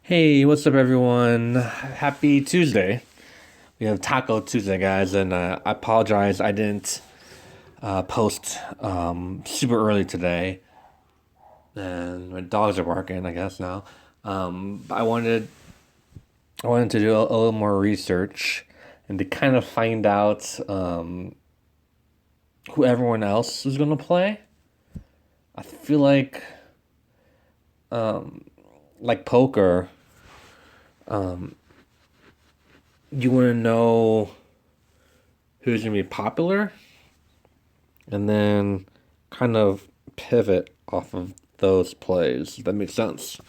Hey, what's up, everyone? Happy Tuesday. We have Taco Tuesday, guys, and I apologize I didn't post super early today, and my dogs are barking, I guess now. But I wanted to do a little more research and to kind of find out who everyone else is going to play. I feel like poker, you want to know who's going to be popular and then kind of pivot off of those plays. If that makes sense.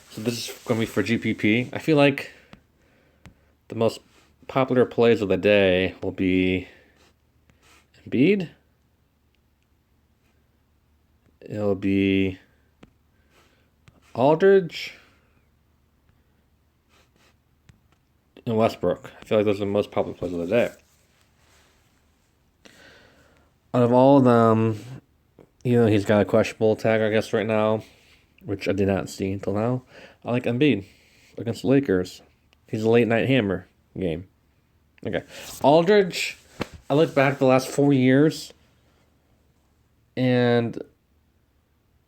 So this is going to be for GPP. I feel like the most popular plays of the day will be Embiid. It'll be Aldridge and Westbrook. I feel like those are the most popular plays of the day. Out of all of them, he's got a questionable tag, I guess, right now, which I did not see until now. I like Embiid against the Lakers. He's a late night hammer game. Okay. Aldridge, I look back the last 4 years, and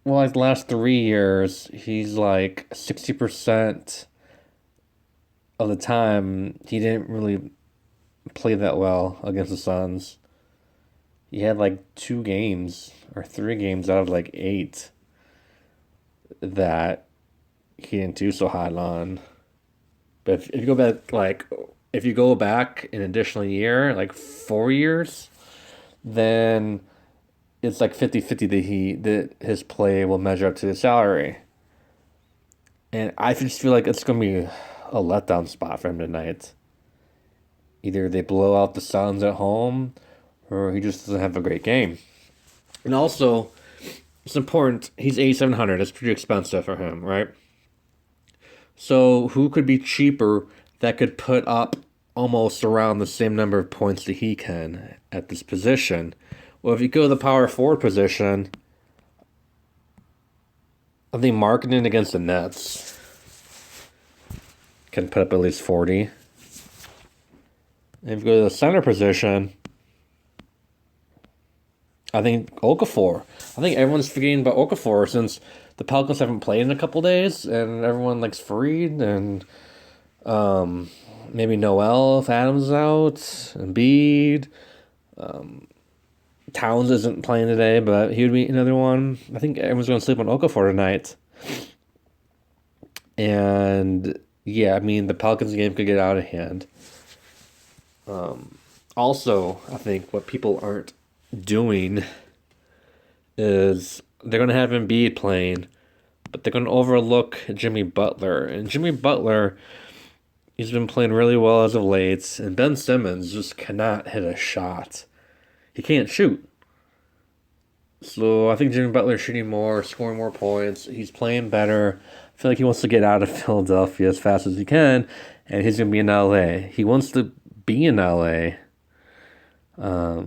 well, like the last 3 years, he's like 60% of the time he didn't really play that well against the Suns. He had like 2 games or 3 games out of like 8 that he didn't do so hot on. But if you go back, like, if you go back an additional year, like 4 years, then it's like 50-50 that his play will measure up to the salary. And I just feel like it's going to be a letdown spot for him tonight. Either they blow out the Suns at home or he just doesn't have a great game. And also, it's important, he's 8,700. That's pretty expensive for him, right? So who could be cheaper that could put up almost around the same number of points that he can at this position? Well, if you go to the power forward position, I think Marketing against the Nets can put up at least 40. And if you go to the center position, I think Okafor. I think everyone's forgetting about Okafor since the Pelicans haven't played in a couple days, and everyone likes Fareed and maybe Noel if Adams is out, Embiid. Towns isn't playing today, but he would be another one. I think everyone's going to sleep on Okafor tonight. And yeah, I mean, the Pelicans game could get out of hand. Also, I think what people aren't doing is they're going to have Embiid playing, but they're going to overlook Jimmy Butler. And Jimmy Butler, he's been playing really well as of late, and Ben Simmons just cannot hit a shot. He can't shoot. So I think Jimmy Butler's shooting more, scoring more points. He's playing better. I feel like he wants to get out of Philadelphia as fast as he can, and he's going to be in LA. He wants to be in LA. I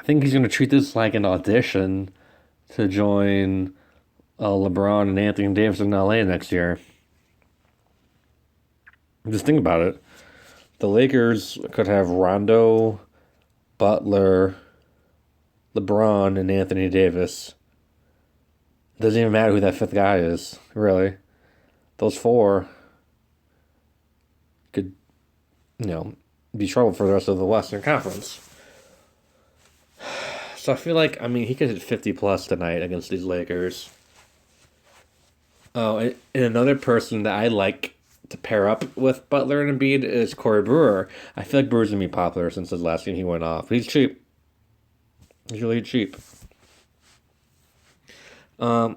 think he's going to treat this like an audition to join LeBron and Anthony Davis in LA next year. Just think about it. The Lakers could have Rondo, Butler, LeBron, and Anthony Davis. It doesn't even matter who that fifth guy is, really. Those four could, be trouble for the rest of the Western Conference. So I feel like, he could hit 50 plus tonight against these Lakers. Oh, and another person that I like to pair up with Butler and Embiid is Corey Brewer. I feel like Brewer's going to be popular since his last game he went off. He's cheap. He's really cheap. Yeah,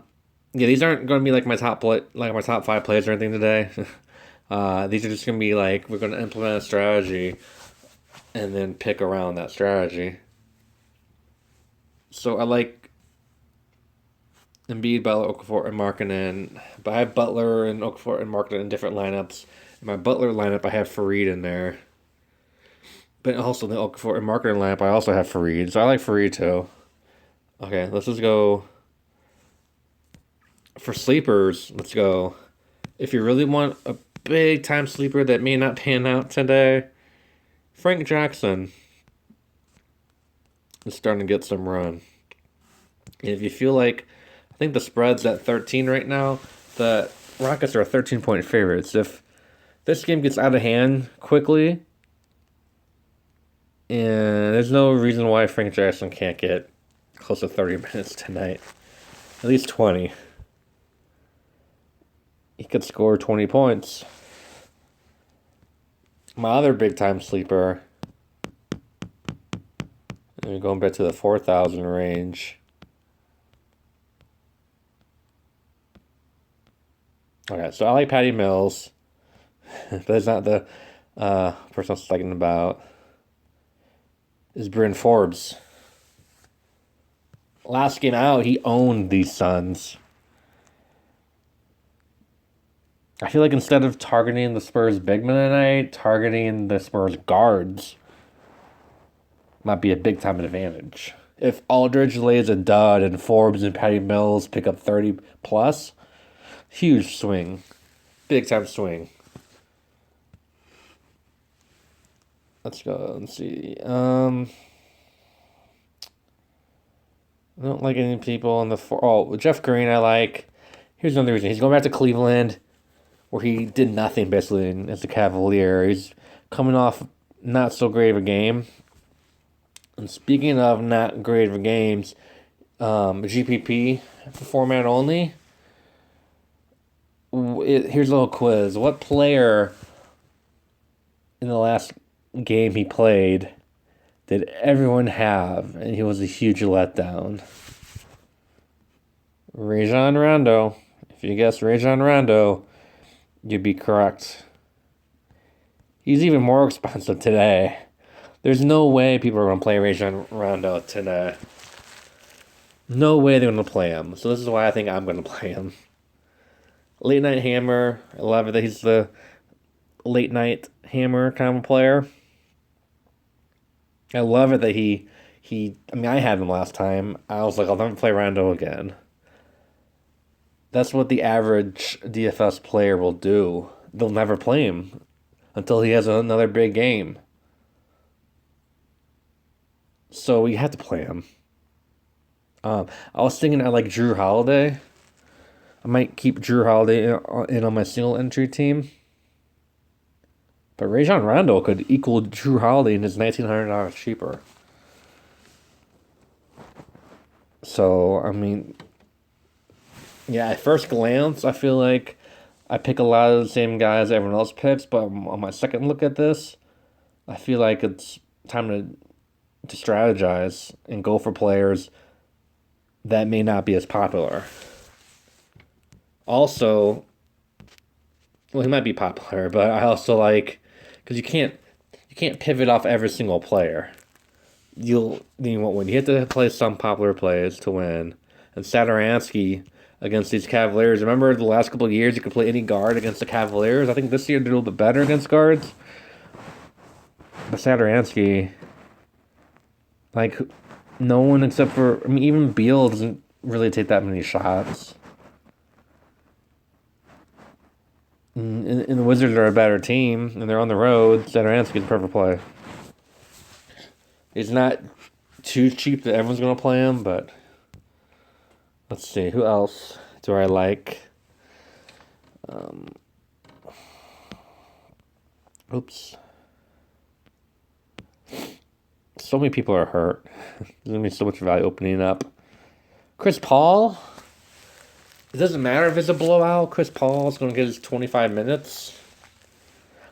these aren't going to be like my top five plays or anything today. These are just going to be like we're going to implement a strategy and then pick around that strategy. So I like Embiid, Butler, Okafor, and Markkanen. But I have Butler and Okafor and Markkanen in different lineups. In my Butler lineup, I have Fareed in there. But also in the Okafor and Markkanen lineup, I also have Fareed. So I like Fareed too. Okay, let's just go. For sleepers, let's go If you really want a big time sleeper that may not pan out today, Frank Jackson is starting to get some run. And if you feel like, I think the spread's at 13 right now, the Rockets are 13-point favorites. If this game gets out of hand quickly, and there's no reason why Frank Jackson can't get close to 30 minutes tonight. At least 20. He could score 20 points. My other big time sleeper, and going back to the 4,000 range. Okay, so I like Patty Mills, but it's not the person I was thinking about. Is Bryn Forbes. Last game out, he owned these Suns. I feel like instead of targeting the Spurs big men tonight, targeting the Spurs guards might be a big time advantage. If Aldridge lays a dud and Forbes and Patty Mills pick up 30 plus, huge swing. Big time swing. Let's go and see. I don't like any people on the four. Oh, Jeff Green I like. Here's another reason. He's going back to Cleveland, where he did nothing basically as a Cavalier. He's coming off not so great of a game. And speaking of not great of games, GPP format only. Here's a little quiz. What player in the last game he played did everyone have, and he was a huge letdown? Rajon Rondo. If you guessed Rajon Rondo, you'd be correct. He's even more expensive today. There's no way people are going to play Rajon Rondo today. No way they're going to play him. So this is why I think I'm going to play him. Late Night Hammer. I love it that he's the late night hammer kind of player. I love it that he I mean, I had him last time. I was like, I'll never play Rondo again. That's what the average DFS player will do. They'll never play him until he has another big game. So we had to play him. I was thinking I like Jrue Holiday. I might keep Jrue Holiday in on my single entry team. But Rajon Rondo could equal Jrue Holiday and is $1,900 cheaper. So, I mean, yeah, at first glance, I feel like I pick a lot of the same guys everyone else picks, but on my second look at this, I feel like it's time to strategize and go for players that may not be as popular. Also, well, he might be popular, but I also like, because you can't pivot off every single player. You won't win. You have to play some popular plays to win. And Satoransky against these Cavaliers. Remember the last couple of years you could play any guard against the Cavaliers? I think this year they're a little bit better against guards. But Satoransky, like, no one except for, I mean, even Beal doesn't really take that many shots. And the Wizards are a better team, and they're on the road. Satoransky's a perfect play. He's not too cheap that everyone's going to play him, but let's see. Who else do I like? Oops. So many people are hurt. There's going to be so much value opening up. Chris Paul. It doesn't matter if it's a blowout. Chris Paul is going to get his 25 minutes.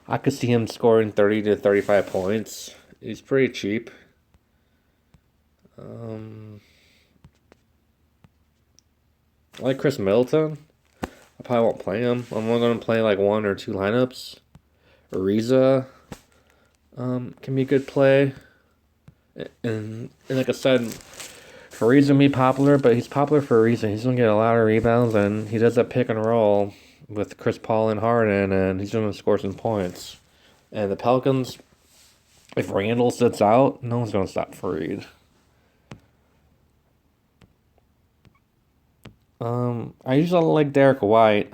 I could see him scoring 30 to 35 points. He's pretty cheap. I like Chris Middleton. I probably won't play him. I'm only going to play like one or two lineups. Ariza can be a good play. And like I said, Ariza can be popular, but he's popular for a reason. He's going to get a lot of rebounds, and he does that pick and roll with Chris Paul and Harden, and he's going to score some points. And the Pelicans, if Randall sits out, no one's going to stop Fareed. I usually like Derek White.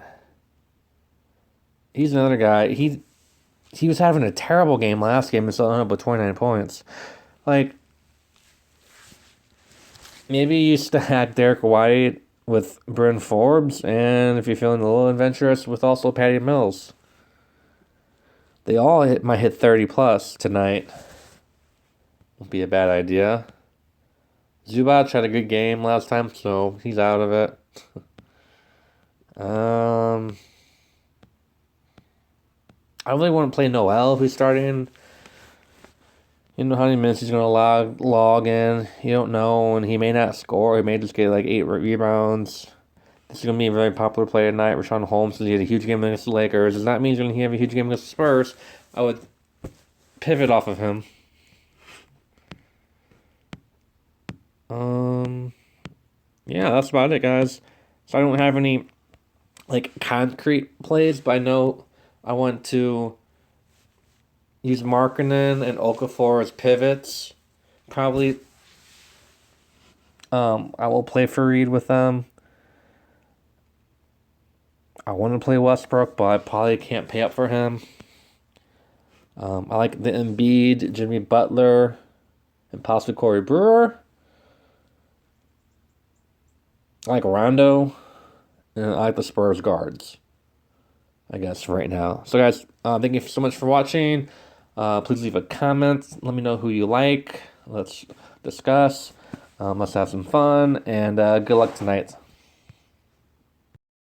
He's another guy. He was having a terrible game last game and still ended up with 29 points. Like, maybe you stack Derek White with Bryn Forbes, and if you're feeling a little adventurous, with also Patty Mills. They all might hit 30 plus tonight. Won't be a bad idea. Zubac had a good game last time, so he's out of it. I really want to play Noel, who's starting. You know how many minutes he's going to log in. You don't know, and he may not score. He may just get like 8 rebounds. This is going to be a very popular play tonight. Rashawn Holmes, since he had a huge game against the Lakers. Does that mean he's going to have a huge game against the Spurs? I would pivot off of him. Yeah, that's about it, guys. So I don't have any like concrete plays, but I know I want to use Markkanen and Okafor as pivots. Probably I will play Fareed with them. I want to play Westbrook, but I probably can't pay up for him. I like the Embiid, Jimmy Butler, and possibly Corey Brewer. I like Rondo, and I like the Spurs guards, I guess, right now. So, guys, thank you so much for watching. Please leave a comment. Let me know who you like. Let's discuss. Let's have some fun, and good luck tonight.